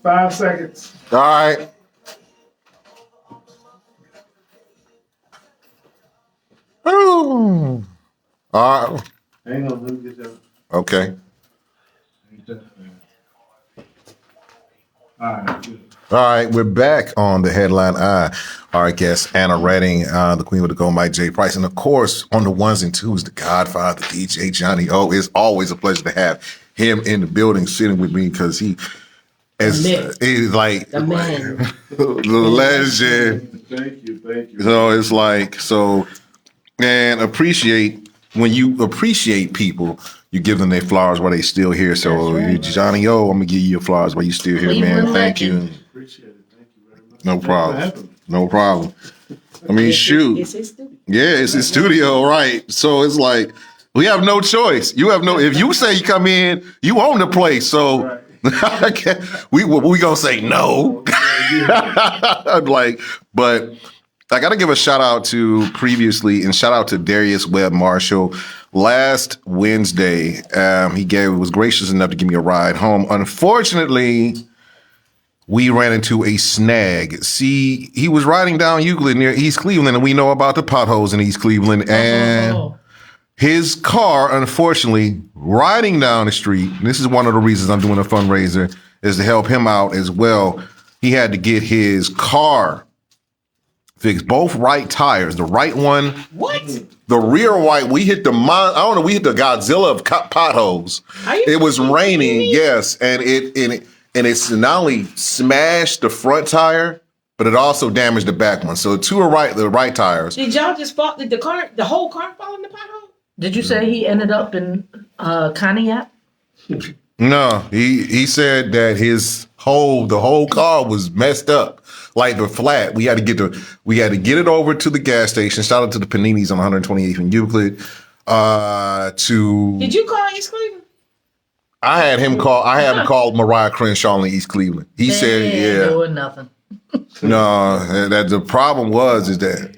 Five seconds. All right. Ooh. All right. Hang on, let me get that. Okay. Ain't that fast. All right, good. All right, we're back on the headline eye. Our guest, Anna Redding, the queen with the gold mic, Jay Price. And of course, on the ones and twos, the Godfather, DJ Johnny O. It's always a pleasure to have him in the building sitting with me because he's like the man. the legend. Thank you. So it's like, and when you appreciate people, you give them their flowers while they still here. So Right. Johnny O, I'm gonna give you your flowers while you still here, man. Thank you. Appreciate it. Thank you very much. No problem. No problem. I mean, shoot. It's his studio. Yeah, it's his studio, right? So it's like we have no choice. You have no. If you say you come in, you own the place. So we gonna say no. But I got to give a shout out to previously and shout out to Darius Webb Marshall. Last Wednesday, he was gracious enough to give me a ride home. Unfortunately, we ran into a snag. See, he was riding down Euclid near East Cleveland, and we know about the potholes in East Cleveland. And his car, unfortunately, riding down the street, and this is one of the reasons I'm doing a fundraiser, is to help him out as well. He had to get his car fixed, both right tires. The right one, What? the rear white. We hit the Godzilla of potholes. It was raining, yes, and it's not only smashed the front tire, but it also damaged the back one. So the right tires. Did y'all just fall? Did the whole car fall in the pothole? Did you say he ended up in Conneaut? No, he said that the whole car was messed up. Like the flat, we had to get it over to the gas station. Shout out to the Paninis on 128th and Euclid. Did you call East Cleveland? I had him call Mariah Crenshaw in East Cleveland. He said, "Yeah, doing nothing." No, that the problem is that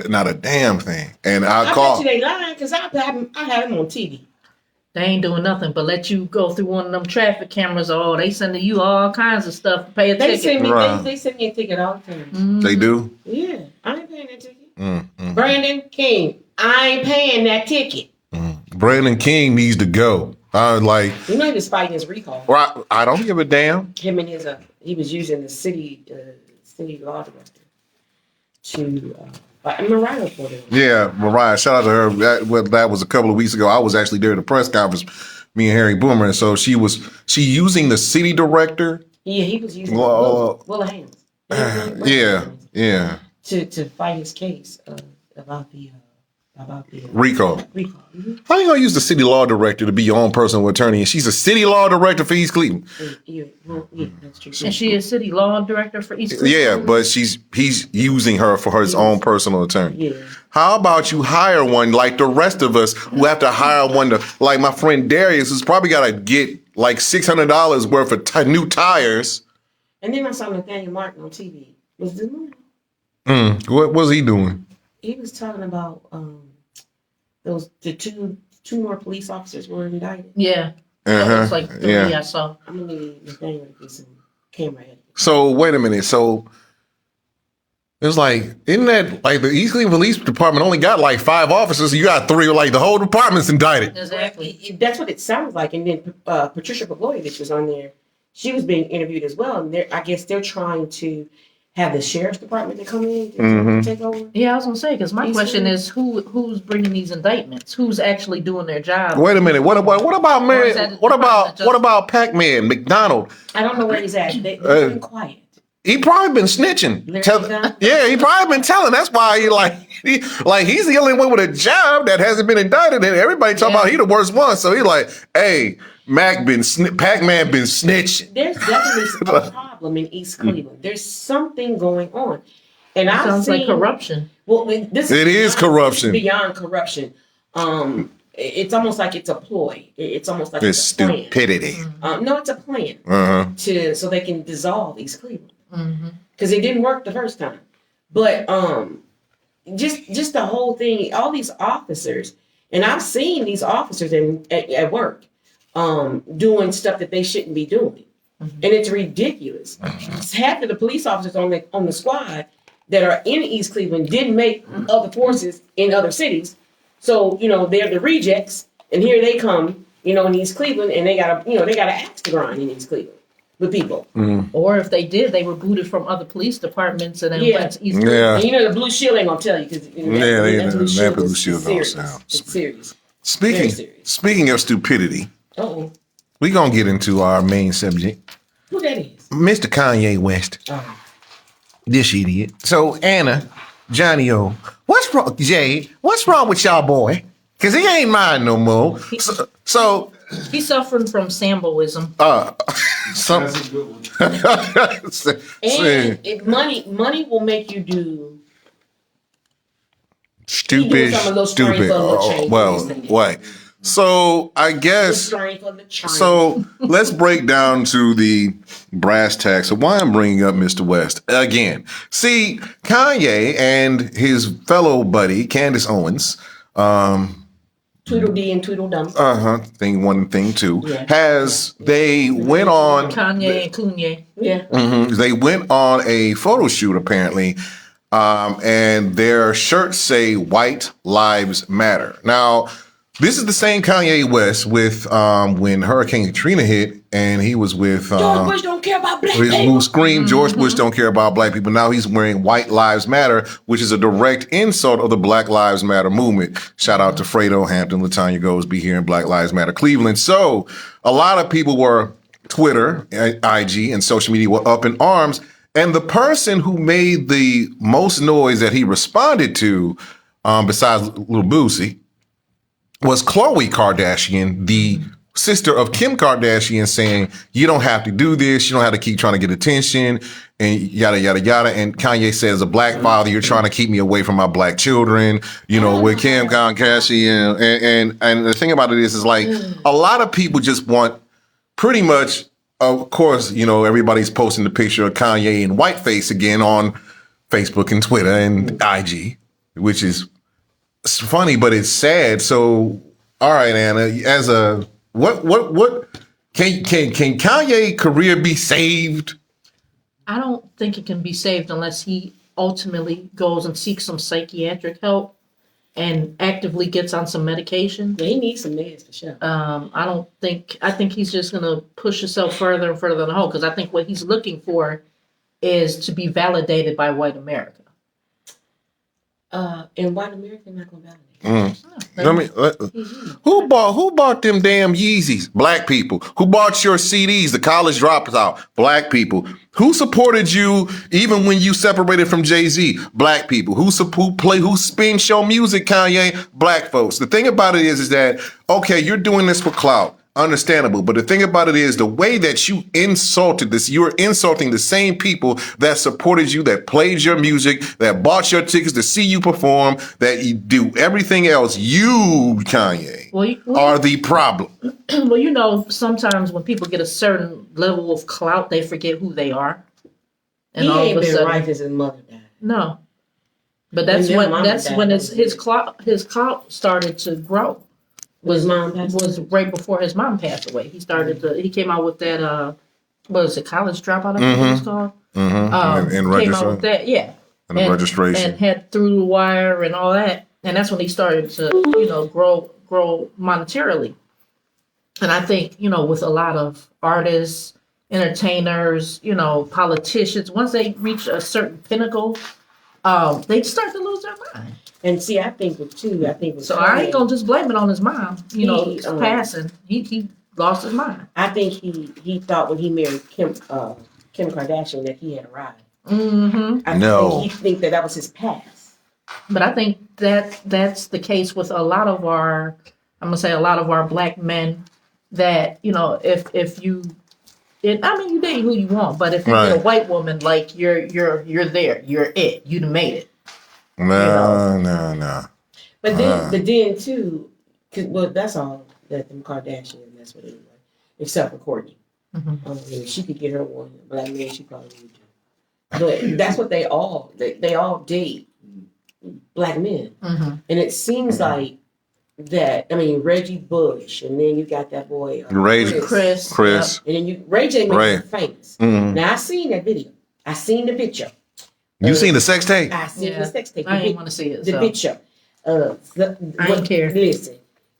not a damn thing." And I called. Bet you they lying because I had him on TV. They ain't doing nothing but let you go through one of them traffic cameras. Oh, they sending you all kinds of stuff to pay a ticket. They send me a ticket all the time. They do? Yeah, I ain't paying that ticket. Brandon King, I ain't paying that ticket. Brandon King needs to go. I like. You know he was fighting his recall. Right, I don't give a damn. Him and he was using the city law director to. Mariah reported it. Yeah, Mariah, shout out to her. That was a couple of weeks ago. I was actually there at the press conference, me and Harry Boomer, and so she using the city director. Yeah, he was using Willa Haynes. Yeah. To fight his case about the RICO. Mm-hmm. How you gonna use the city law director to be your own personal attorney? And she's a city law director for East Cleveland. Yeah, that's true. And she is city law director for East Cleveland. Yeah, but he's using her for his own personal attorney. Yeah. How about you hire one like the rest of us who have to hire one like my friend Darius, who's probably got to get like $600 worth of new tires. And then I saw Nathaniel Martin on TV. Was this morning? What was he doing? He was talking about the two more police officers were indicted. Yeah. It's like three I saw. I'm gonna need Nathaniel to get some camera editing. So wait a minute. So it was like, isn't that like the East Cleveland Police Department only got like 5 officers? You got 3, like the whole department's indicted. Exactly. That's what it sounds like. And then Patricia Blagojevich was on there. She was being interviewed as well. And I guess they're trying to have the sheriff's department to come in to take over. Yeah, I was gonna say because my question is who's bringing these indictments? Who's actually doing their job? Wait a minute. What about Mary? What about Pac-Man McDonald? I don't know where he's at. They've been quiet. He probably been snitching. He probably been telling. That's why he's the only one with a job that hasn't been indicted, and everybody talking about he the worst one. So he like, hey, Pac-Man been snitching. There's definitely a problem in East Cleveland. There's something going on, and I sounds like corruption. Well, this is corruption. Beyond corruption. it's almost like it's a ploy. It's almost like It's a plan. stupidity. No, it's a plan so they can dissolve East Cleveland because it didn't work the first time. But just the whole thing, all these officers, and I've seen these officers at work doing stuff that they shouldn't be doing, and it's ridiculous. Half of the police officers on the squad that are in East Cleveland didn't make other forces in other cities, so they're the rejects, and here they come, in East Cleveland, and they got an axe to grind in East Cleveland with people. Or if they did, they were booted from other police departments and then went to East Yeah. And the blue shield ain't gonna tell you because that blue shield don't serious. sound. It's serious. Speaking of stupidity, Oh, we gonna get into our main subject, who that is? Mr. Kanye West. Oh. This idiot. So Anna, Johnny O, what's wrong, Jay? What's wrong with y'all, boy? Cause he ain't mine no more. So He's suffering from Samboism. some That's a good one. And money will make you do stupid, some of those stupid. strange little changes. Well, wait. So I the guess. strength of the China. So let's break down to the brass tacks of why I'm bringing up Mr. West again. See, Kanye and his fellow buddy Candace Owens, Tweedledee and Tweedledum. thing one, thing two, Yeah. they went on. Kanye and Kanye. Yeah. They went on a photo shoot apparently, and their shirts say "White Lives Matter." Now, this is the same Kanye West with when Hurricane Katrina hit, and he was with George Bush don't care about black who people. screamed George Bush don't care about black people. Now he's wearing White Lives Matter, which is a direct insult of the Black Lives Matter movement. Shout out to Fredo Hampton, Latanya Goldsby here in Black Lives Matter Cleveland. So a lot of people were Twitter, IG, and social media were up in arms. And the person who made the most noise that he responded to, besides Lil Boosie, was Khloe Kardashian, the sister of Kim Kardashian, saying, you don't have to do this. You don't have to keep trying to get attention and yada, yada, yada. And Kanye said, as a black father, you're trying to keep me away from my black children, with Kim Kardashian. And the thing about it is like a lot of people just want pretty much, of course, everybody's posting the picture of Kanye in whiteface again on Facebook and Twitter and IG, which is it's funny, but it's sad. So, all right, Anna, as a what can Kanye career be saved? I don't think it can be saved unless he ultimately goes and seeks some psychiatric help and actively gets on some medication. Yeah, he needs some meds for sure. I think he's just gonna push himself further and further down the hole because I think what he's looking for is to be validated by white America. And white America not gonna validate. Who bought them damn Yeezys? Black people. Who bought your CDs? The college dropouts? Black people. Who supported you even when you separated from Jay-Z? Black people. Who spins your music, Kanye? Black folks. The thing about it is that, okay, you're doing this for clout. Understandable. But the thing about it is the way that you insulted this, you're insulting the same people that supported you, that played your music, that bought your tickets to see you perform, that you do everything else. You, Kanye, are the problem. Well, sometimes when people get a certain level of clout, they forget who they are. And He all ain't of a been sudden, right since his mother died. no. But that's when his clout started to grow. Was mom passed away? Was right before his mom passed away. He came out with that what was it, college dropout, I think it was called? Came out with that, yeah. And the registration. And had Through the Wire and all that. And that's when he started to, grow monetarily. And I think, with a lot of artists, entertainers, politicians, once they reach a certain pinnacle, they start to lose their mind. And see, I think with So I ain't gonna just blame it on his mom. Passing. He lost his mind. I think he thought when he married Kim Kardashian that he had arrived. Mm-hmm. I think he think that was his past. But I think that's the case with a lot of our black men. That if you. you date who you want, but if you're a white woman, like you're there, you're it, you made it. No. But then too, Well, that's all that them Kardashians mess with anyway, except for Courtney. Mhm. If she could get her one black man, she probably would do. But that's what they all date black men, Mhm. and it seems like that. I mean, Reggie Bush, and then you got that boy Ray- Chris. and then Ray J made Ray. him famous. Mhm. Now I seen that video. I seen the picture. You seen the sex tape? I seen Yeah. the sex tape. I ain't want to see it. The So. picture. I ain't care. Listen,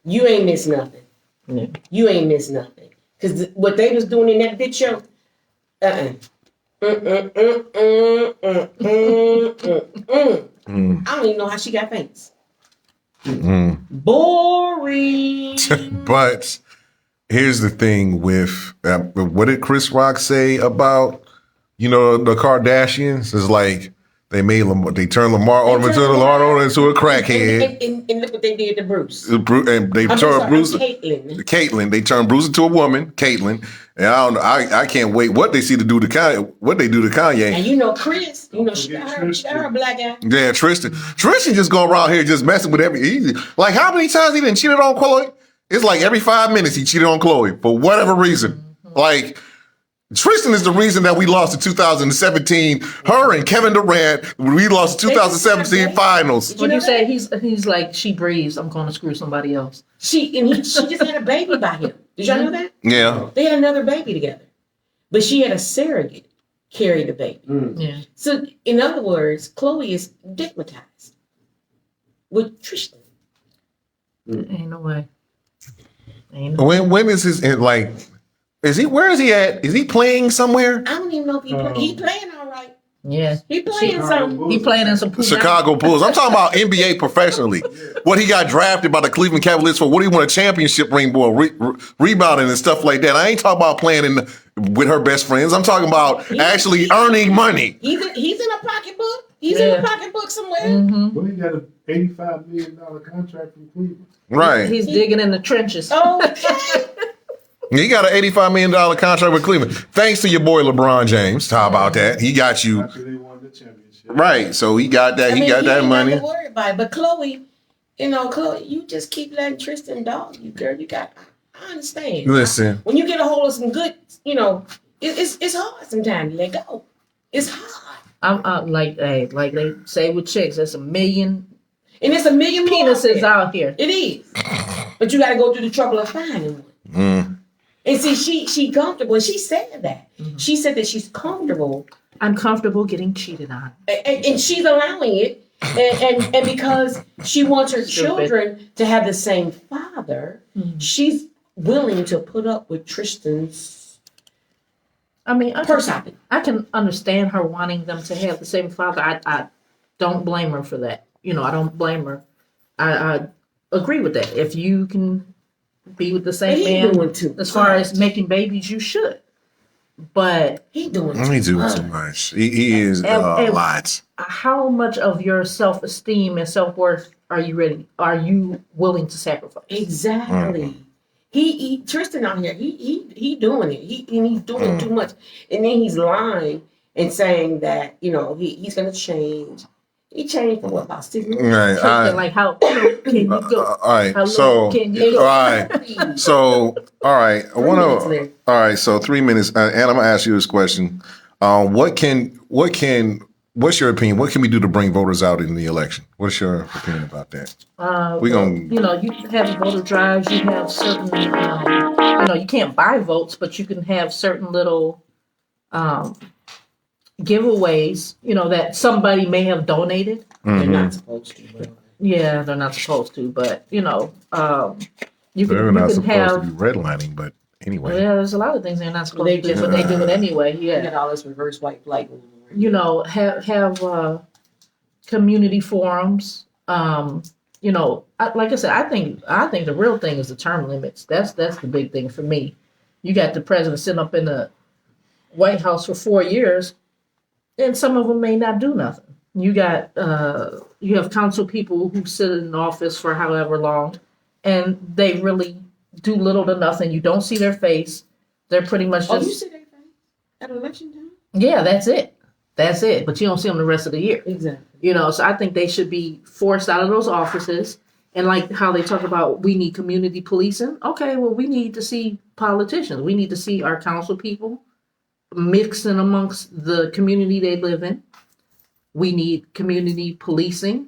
you ain't miss nothing. Yeah. You ain't miss nothing. Because what they was doing in that video, Mm. I don't even know how she got famous. Mm. Boring. But here's the thing with what did Chris Rock say about the Kardashians? It's like they turned Lamar Odom into a crackhead. And look what they did to Bruce. And they I'm turned sorry, Bruce. Caitlyn. They turned Bruce into a woman, Caitlyn. And I don't know. I can't wait what they see to do to Kanye. What they do to Kanye. And Chris, she got her black guy. Yeah, Tristan. Tristan just going around here just messing with like how many times he done cheated on Khloe? It's like every 5 minutes he cheated on Khloe for whatever reason. Like Tristan is the reason that we lost the 2017. Her and Kevin Durant, we lost the 2017 finals. When you say he's like she breathes, I'm going to screw somebody else. She just had a baby by him. Did y'all know that? Yeah. They had another baby together. But she had a surrogate carry the baby. Yeah. So, in other words, Khloe is stigmatized with Tristan. Ain't no way. Ain't no way. When is his like? Where is he at? Is he playing somewhere? I don't even know if he playing all right. Yeah. He playing something. He playing in some Chicago Bulls. I'm talking about NBA professionally. What he got drafted by the Cleveland Cavaliers for? What he won a championship ring for? Rebounding and stuff like that. I ain't talking about playing with her best friends. I'm talking about actually earning money. He's in a pocketbook. He's in a pocketbook somewhere. Mm-hmm. Well, he got an $85 million contract from Cleveland. Right. He's digging in the trenches. Okay. He got an $85 million contract with Cleveland. Thanks to your boy LeBron James. How about that? He got you. After they won the championship. Right. So he got that. He got that ain't money. nothing to worry about it. But Khloe, Khloe, you just keep letting Tristan dog you, girl. I understand. Listen. When you get a hold of some good, it's hard sometimes to let go. It's hard. I'm like they say with chicks, there's a million And it's a million more penises out here. It is. But you got to go through the trouble of finding one. Mm. And see, she comfortable. And she said that. Mm-hmm. She said that she's comfortable. I'm comfortable getting cheated on. And she's allowing it. And because she wants her children to have the same father, she's willing to put up with Tristan's I mean, person. I can understand her wanting them to have the same father. I don't blame her for that. I don't blame her. I agree with that. If you can be with the same man doing too as far as making babies, you should. But he doing He too do much. too much. He is And- lots. how much of your self-esteem and self-worth are you willing to sacrifice? Exactly. He Tristan out here, he doing it. He's doing too much. And then he's lying and saying that, he's gonna change. He changed for what, about 6 months? Right. Like how low can you go? All right. How So, low can you all go? right. So, all right. I want minutes to. left. All right. So 3 minutes, and I'm gonna ask you this question: what's your opinion? What can we do to bring voters out in the election? What's your opinion about that? We gonna. You have voter drives. You have certain, you can't buy votes, but you can have certain little giveaways. That somebody may have donated. They're not supposed to. But Yeah, they're not supposed to, but you can They're not supposed have. to be redlining, but anyway. Yeah, there's a lot of things they're not supposed They to do, but they do it anyway. you Yeah. got all this reverse white flight going on. Have community forums. Like I said, I think the real thing is the term limits. That's the big thing for me. You got the president sitting up in the White House for 4 years, and some of them may not do nothing. You got you have council people who sit in office for however long, and they really do little to nothing. You don't see their face. They're pretty much just You see that thing at election time? yeah, that's it. That's it. But you don't see them the rest of the year. Exactly. So I think they should be forced out of those offices And like how they talk about we need community policing. Okay, well, we need to see politicians. We need to see our council people mixing amongst the community they live in. We need community policing.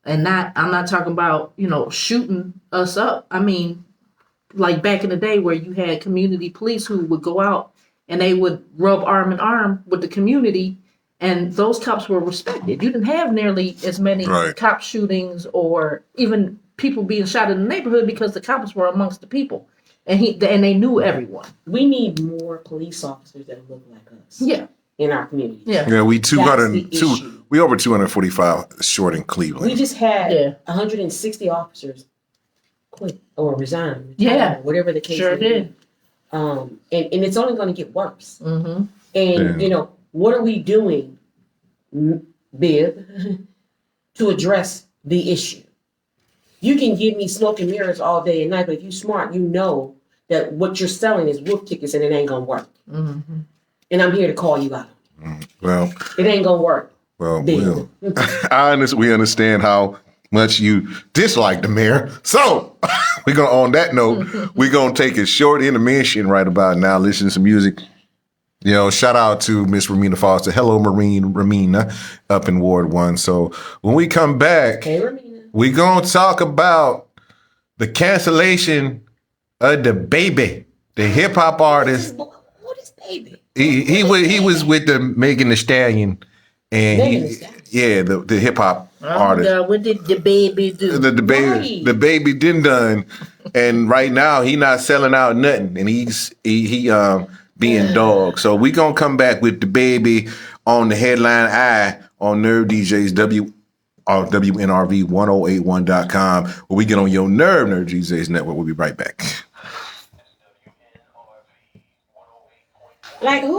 And I'm not talking about, shooting us up. I mean, like back in the day where you had community police who would go out and they would rub arm in arm with the community, and those cops were respected. You didn't have nearly as many Right. cop shootings or even people being shot in the neighborhood because the cops were amongst the people, and they knew everyone. We need more police officers that look like us. Yeah, In our community. yeah, Yeah, we That's the issue. we over 245 short in Cleveland. We just had Yeah. 160 officers quit or resign. Yeah. retire, whatever the case Sure may be. did. And it's only going to get worse. Mm-hmm. And Yeah. what are we doing, Bib, to address the issue? You can give me smoke and mirrors all day and night, but if you're smart, you know that what you're selling is wolf tickets and it ain't gonna work. Mm-hmm. And I'm here to call you out. Well, It ain't gonna work, well, Bib. we understand how much you dislike the mayor. So we're gonna, on that note, we're gonna take a short intermission right about now. Listen to some music. Shout out to Miss Ramina Foster. Hello, Ramina, up in Ward 1. So when we come back, Hey, Ramina. we're gonna talk about the cancellation of the baby, the hip hop artist. What is baby? He was with the Megan Thee Stallion, and Megan Thee Stallion. the hip hop Oh artist. God, what did the baby do? Right. The baby done, and right now he not selling out nothing, and he being dog. So we gonna come back with the baby on the headline eye on Nerve DJs WNRV 1081.com, where we get on your Nerve DJs network. We'll be right back. Like who?